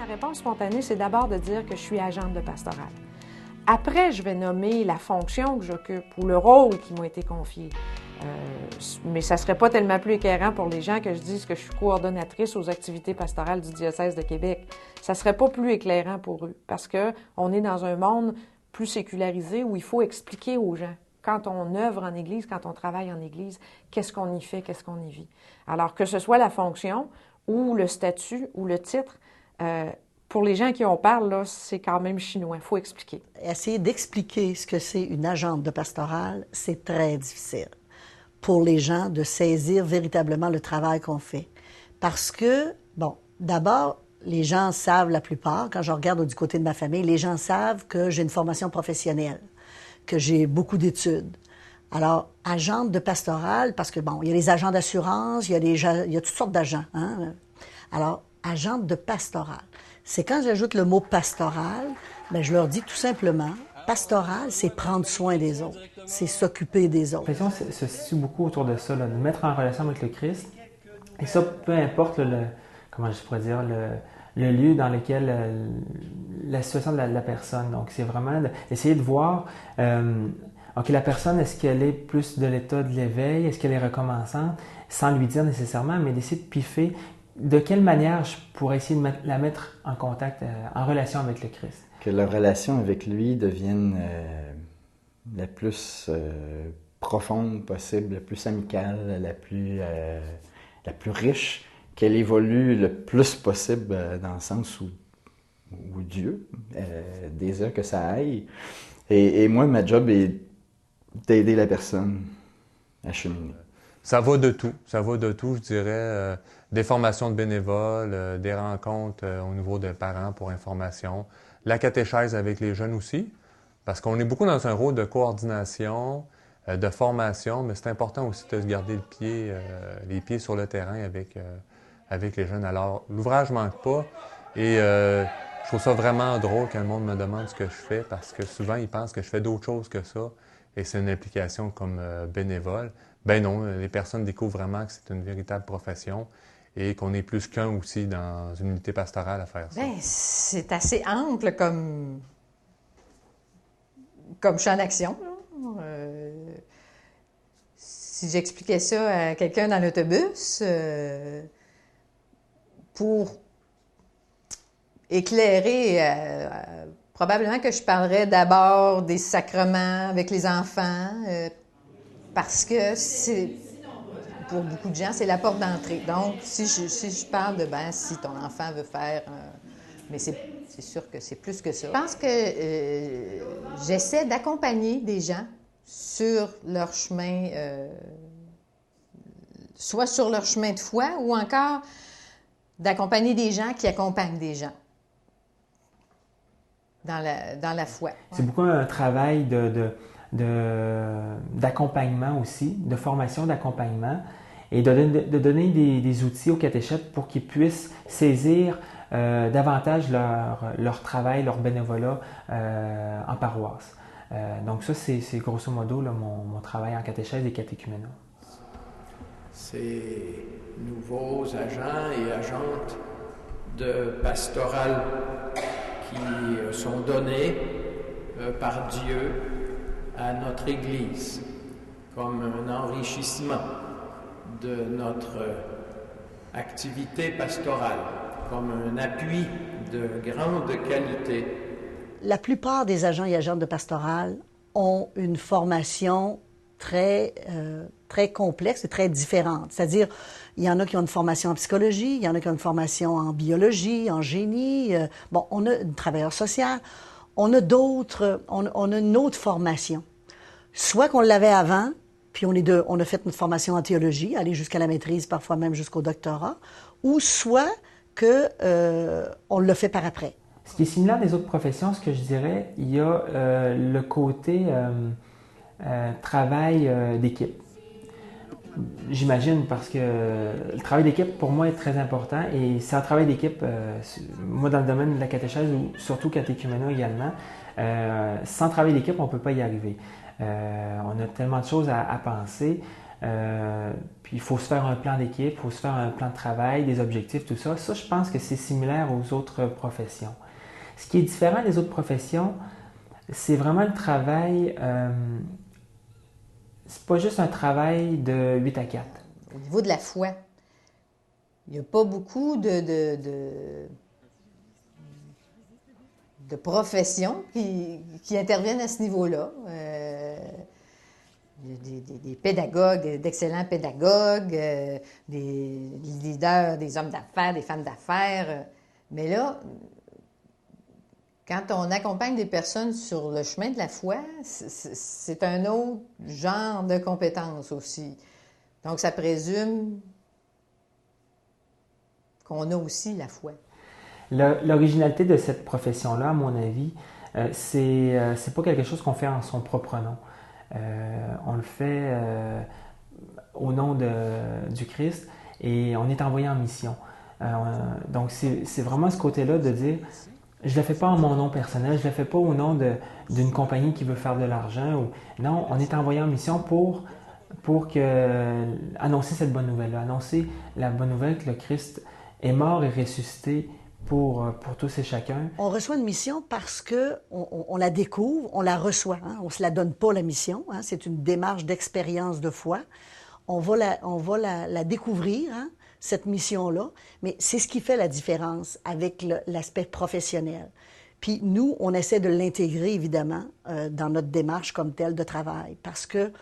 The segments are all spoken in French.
Ma réponse spontanée, c'est d'abord de dire que je suis agente de pastorale. Après, je vais nommer la fonction que j'occupe ou le rôle qui m'a été confié. Mais ça ne serait pas tellement plus éclairant pour les gens que je dise que je suis coordonnatrice aux activités pastorales du diocèse de Québec. Ça ne serait pas plus éclairant pour eux parce qu'on est dans un monde plus sécularisé où il faut expliquer aux gens, quand on œuvre en Église, quand on travaille en Église, qu'est-ce qu'on y fait, qu'est-ce qu'on y vit. Alors que ce soit la fonction ou le statut ou le titre, pour les gens qui en parlent, là, c'est quand même chinois. Il faut expliquer. Essayer d'expliquer ce que c'est une agente de pastorale, c'est très difficile pour les gens de saisir véritablement le travail qu'on fait. Parce que, bon, d'abord, les gens savent la plupart, quand je regarde du côté de ma famille, les gens savent que j'ai une formation professionnelle, que j'ai beaucoup d'études. Alors, agente de pastorale, parce que, bon, il y a les agents d'assurance, il y a toutes sortes d'agents, hein? Alors, agente de pastorale. C'est quand j'ajoute le mot pastoral, bien, je leur dis tout simplement, pastoral, c'est prendre soin des autres, c'est s'occuper des autres. La question se situe beaucoup autour de ça, là, de mettre en relation avec le Christ. Et ça, peu importe comment je pourrais dire, le lieu dans lequel la situation de la personne. Donc, c'est vraiment d'essayer de voir, OK, la personne, est-ce qu'elle est plus de l'état de l'éveil? Est-ce qu'elle est recommençante? Sans lui dire nécessairement, mais d'essayer de piffer de quelle manière je pourrais essayer de la mettre en contact, en relation avec le Christ. Que la relation avec lui devienne la plus profonde possible, la plus amicale, la plus riche, qu'elle évolue le plus possible dans le sens où Dieu désire que ça aille. Et moi, ma job est d'aider la personne à cheminer. Ça va de tout, je dirais. Des formations de bénévoles, des rencontres au niveau de parents pour information, la catéchèse avec les jeunes aussi, parce qu'on est beaucoup dans un rôle de coordination, de formation, mais c'est important aussi de se garder les pieds sur le terrain avec les jeunes. Alors, l'ouvrage ne manque pas et je trouve ça vraiment drôle quand le monde me demande ce que je fais, parce que souvent, ils pensent que je fais d'autres choses que ça et c'est une implication comme bénévole. Ben non, les personnes découvrent vraiment que c'est une véritable profession et qu'on est plus qu'un aussi dans une unité pastorale à faire ça. Bien, c'est assez ample comme champ d'action. Si j'expliquais ça à quelqu'un dans l'autobus, pour éclairer, probablement que je parlerais d'abord des sacrements avec les enfants, parce que pour beaucoup de gens, c'est la porte d'entrée. Donc, si je parle de, si ton enfant veut faire... mais c'est sûr que c'est plus que ça. Je pense que j'essaie d'accompagner des gens sur leur chemin, soit sur leur chemin de foi, ou encore d'accompagner des gens qui accompagnent des gens dans la foi. C'est beaucoup un travail d'accompagnement aussi, de formation d'accompagnement, et de donner des outils aux catéchètes pour qu'ils puissent saisir davantage leur travail, leur bénévolat en paroisse. Donc ça, c'est grosso modo là, mon travail en catéchèse et catéchuménat. Ces nouveaux agents et agentes de pastoral qui sont donnés par Dieu à notre Église comme un enrichissement de notre activité pastorale, comme un appui de grande qualité. La plupart des agents et agentes de pastoral ont une formation très complexe et très différente. C'est-à-dire, il y en a qui ont une formation en psychologie, il y en a qui ont une formation en biologie, en génie. On a une travailleur social. On a une autre formation. Soit qu'on l'avait avant, puis on a fait notre formation en théologie, aller jusqu'à la maîtrise, parfois même jusqu'au doctorat, ou soit qu'on l'a fait par après. Ce qui est similaire des autres professions, ce que je dirais, il y a le côté travail d'équipe. J'imagine, parce que le travail d'équipe, pour moi, est très important. Et c'est un travail d'équipe, moi, dans le domaine de la catéchèse, ou surtout catéchuménat également, sans travail d'équipe, on ne peut pas y arriver. On a tellement de choses à penser. Puis il faut se faire un plan d'équipe, il faut se faire un plan de travail, des objectifs, tout ça. Ça, je pense que c'est similaire aux autres professions. Ce qui est différent des autres professions, c'est vraiment le travail. C'est pas juste un travail de 8 à 4. Au niveau de la foi, il n'y a pas beaucoup de professions qui interviennent à ce niveau-là. Il y a des pédagogues, d'excellents pédagogues, des leaders, des hommes d'affaires, des femmes d'affaires. Mais là, quand on accompagne des personnes sur le chemin de la foi, c'est un autre genre de compétence aussi. Donc, ça présume qu'on a aussi la foi. L'originalité de cette profession-là, à mon avis, c'est pas quelque chose qu'on fait en son propre nom. On le fait au nom du Christ et on est envoyé en mission. Donc, c'est vraiment ce côté-là de dire, je ne le fais pas en mon nom personnel, je ne le fais pas au nom d'une compagnie qui veut faire de l'argent. Non, on est envoyé en mission pour annoncer cette bonne nouvelle-là, annoncer la bonne nouvelle que le Christ est mort et ressuscité pour tous et chacun. On reçoit une mission parce qu'on la découvre, on la reçoit. Hein? On ne se la donne pas, la mission. Hein? C'est une démarche d'expérience de foi. On va la découvrir, hein? Cette mission-là. Mais c'est ce qui fait la différence avec l'aspect professionnel. Puis nous, on essaie de l'intégrer, évidemment, dans notre démarche comme telle de travail. Parce que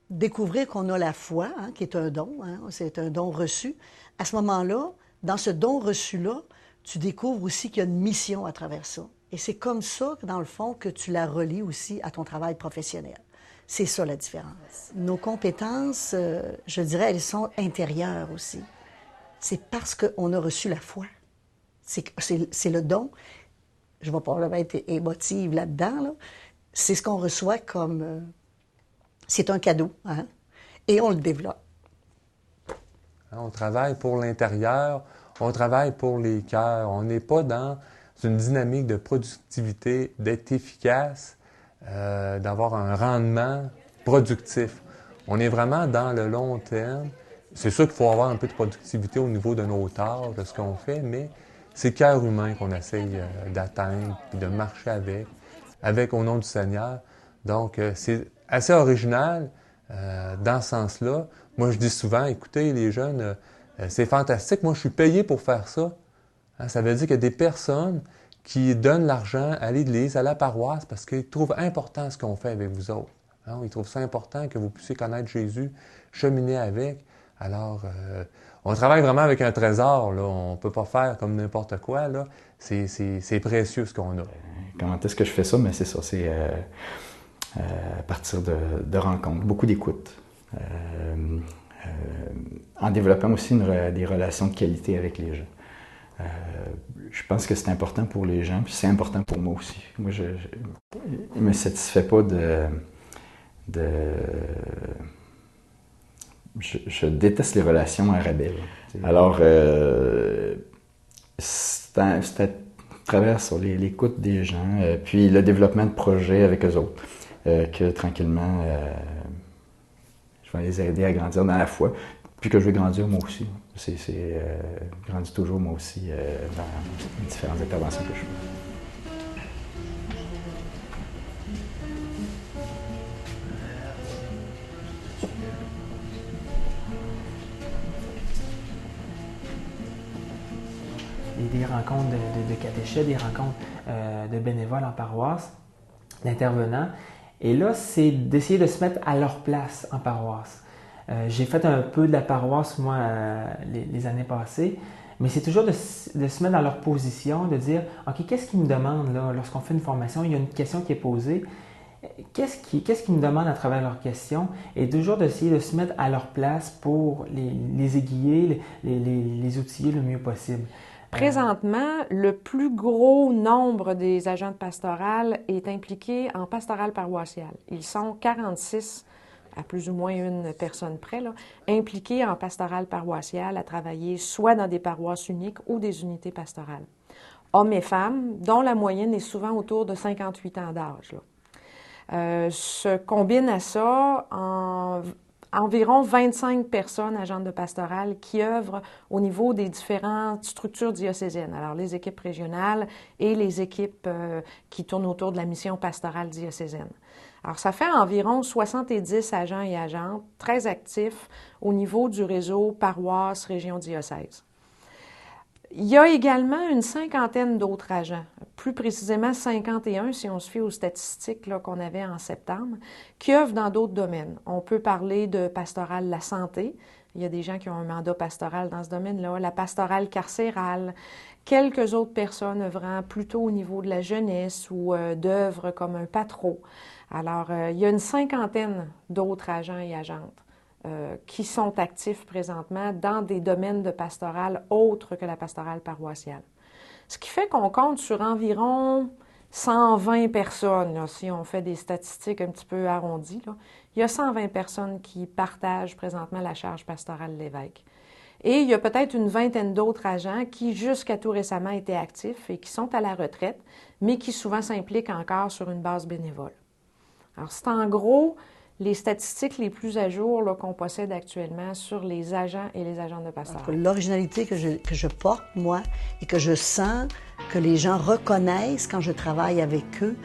découvrir qu'on a la foi, hein, qui est un don, hein, c'est un don reçu, à ce moment-là, dans ce don reçu-là, tu découvres aussi qu'il y a une mission à travers ça. Et c'est comme ça, dans le fond, que tu la relis aussi à ton travail professionnel. C'est ça la différence. Nos compétences, je dirais, elles sont intérieures aussi. C'est parce qu'on a reçu la foi. C'est le don. Je ne vais pas être émotive là-dedans, là. C'est ce qu'on reçoit comme... c'est un cadeau, hein? Et on le développe. On travaille pour l'intérieur, on travaille pour les cœurs. On n'est pas dans une dynamique de productivité, d'être efficace, d'avoir un rendement productif. On est vraiment dans le long terme. C'est sûr qu'il faut avoir un peu de productivité au niveau de nos tâches, de ce qu'on fait, mais c'est le cœur humain qu'on essaye d'atteindre et de marcher avec au nom du Seigneur. Donc, c'est assez original dans ce sens-là. Moi, je dis souvent, écoutez, les jeunes, c'est fantastique. Moi, je suis payé pour faire ça. Hein, ça veut dire qu'il y a des personnes qui donnent l'argent à l'Église, à la paroisse, parce qu'ils trouvent important ce qu'on fait avec vous autres. Hein, ils trouvent ça important que vous puissiez connaître Jésus, cheminer avec. Alors, on travaille vraiment avec un trésor, là. On ne peut pas faire comme n'importe quoi, là. C'est précieux ce qu'on a. Comment est-ce que je fais ça? Mais c'est ça, c'est à partir de rencontres, beaucoup d'écoute. En développant aussi des relations de qualité avec les gens. Je pense que c'est important pour les gens, puis c'est important pour moi aussi. Moi, je ne me satisfais pas je déteste les relations à rabais. Alors, c'est à travers sur l'écoute des gens, puis le développement de projets avec eux autres, que tranquillement, je vais les aider à grandir dans la foi, puis que je vais grandir moi aussi. Je grandis toujours moi aussi dans les différentes interventions que je fais. Des rencontres de catéchètes, des rencontres de bénévoles en paroisse, d'intervenants. Et là, c'est d'essayer de se mettre à leur place en paroisse. J'ai fait un peu de la paroisse, moi, les années passées, mais c'est toujours de se mettre dans leur position, de dire, OK, qu'est-ce qu'ils me demandent là? Lorsqu'on fait une formation, il y a une question qui est posée. Qu'est-ce qu'ils me demandent à travers leurs questions? Et toujours d'essayer de se mettre à leur place pour les aiguiller, les outiller le mieux possible. Présentement, le plus gros nombre des agents de pastorale est impliqué en pastorale paroissiale. Ils sont 46, à plus ou moins une personne près, là, impliqués en pastorale paroissiale à travailler soit dans des paroisses uniques ou des unités pastorales. Hommes et femmes, dont la moyenne est souvent autour de 58 ans d'âge. se combine à ça environ 25 personnes agentes de pastoral qui œuvrent au niveau des différentes structures diocésaines. Alors, les équipes régionales et les équipes qui tournent autour de la mission pastorale diocésaine. Alors, ça fait environ 70 agents et agentes très actifs au niveau du réseau paroisse, région, diocèse. Il y a également une cinquantaine d'autres agents, plus précisément 51 si on se fie aux statistiques qu'on avait en septembre, qui œuvrent dans d'autres domaines. On peut parler de pastoral la santé. Il y a des gens qui ont un mandat pastoral dans ce domaine-là, la pastorale carcérale, quelques autres personnes œuvrant plutôt au niveau de la jeunesse ou d'œuvres comme un patro. Alors, il y a une cinquantaine d'autres agents et agentes qui sont actifs présentement dans des domaines de pastoral autres que la pastorale paroissiale. Ce qui fait qu'on compte sur environ 120 personnes, là, si on fait des statistiques un petit peu arrondies. Là. Il y a 120 personnes qui partagent présentement la charge pastorale de l'évêque. Et il y a peut-être une vingtaine d'autres agents qui, jusqu'à tout récemment, étaient actifs et qui sont à la retraite, mais qui souvent s'impliquent encore sur une base bénévole. Alors, c'est en gros les statistiques les plus à jour qu'on possède actuellement sur les agents et les agentes de pastoral. L'originalité que je porte, moi, et que je sens que les gens reconnaissent quand je travaille avec eux,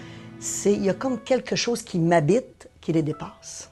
il y a comme quelque chose qui m'habite qui les dépasse.